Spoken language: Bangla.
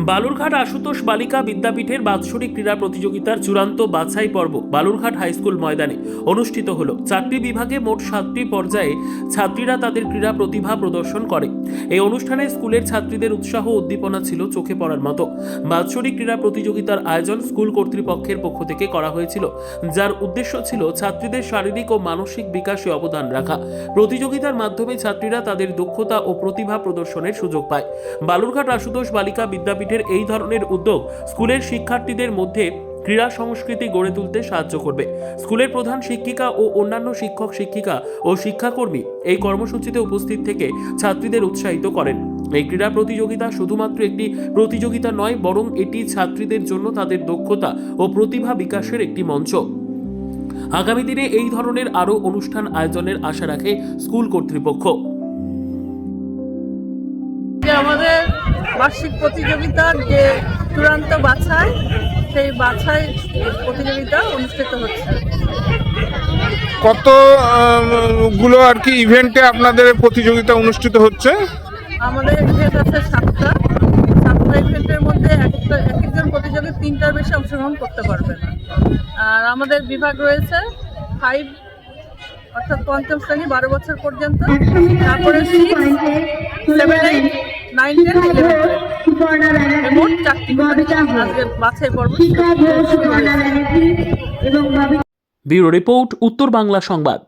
বালুরঘাট আশুতোষ বালিকা বিদ্যাপীঠের বাৎসরিক ক্রীড়া প্রতিযোগিতার চূড়ান্ত বাছাই পর্ব বালুরঘাট হাইস্কুল ময়দানে অনুষ্ঠিত হলো। 4টি বিভাগে মোট 7টি পর্যায়ে ছাত্রীরা তাদের ক্রীড়া প্রতিভা প্রদর্শন করে। এই অনুষ্ঠানে স্কুলের ছাত্রীদের উৎসাহ উদ্দীপনা ছিল চোখে পড়ার মতো। বাৎসরিক ক্রীড়া প্রতিযোগিতার আয়োজন স্কুল কর্তৃপক্ষের পক্ষ থেকে করা হয়েছিল, যার উদ্দেশ্য ছিল ছাত্রীদের শারীরিক ও মানসিক বিকাশে অবদান রাখা। প্রতিযোগিতার মাধ্যমে ছাত্রীরা তাদের দক্ষতা ও প্রতিভা প্রদর্শনের সুযোগ পায়। বালুরঘাট আশুতোষ বালিকা বিদ্যাপীঠের এই ধরনের উদ্যোগ স্কুলের শিক্ষার্থীদের মধ্যে ক্রীড়া সংস্কৃতি গড়ে তুলতে সাহায্য করবে। স্কুলের প্রধান শিক্ষিকা ও অন্যান্য শিক্ষক শিক্ষিকা ও শিক্ষাকর্মী এই কর্মসূচিতে উপস্থিত থেকে ছাত্রীদের উৎসাহিত করেন। এই ক্রীড়া প্রতিযোগিতা শুধুমাত্র একটি প্রতিযোগিতা নয়, বরং এটি ছাত্রীদের জন্য তাদের দক্ষতা ও প্রতিভা বিকাশের একটি মঞ্চ। আগামী দিনে এই ধরনের আরও অনুষ্ঠান আয়োজনের আশা রাখে স্কুল কর্তৃপক্ষ। আমাদের বার্ষিক প্রতিযোগিতার যে চূড়ান্ত বাছাই, সেই বাছাই প্রতিযোগিতা অনুষ্ঠিত হচ্ছে। কতগুলো আর কি ইভেন্টে আপনাদের প্রতিযোগিতা অনুষ্ঠিত হচ্ছে? আমাদের ইভেন্ট আছে 7টা ইভেন্টের মধ্যে একজন প্রতিযোগী 3টার বেশি অংশগ্রহণ করতে পারবে না। আর আমাদের বিভাগ রয়েছে 5 অর্থাৎ পঞ্চম শ্রেণী 12 বছর পর্যন্ত, তারপরে 6, 7, 8, 9, 10, 11 মোট 4টি আজকে বাছাই পর্ব। ব্যুরো রিপোর্ট, উত্তর বাংলা সংবাদ।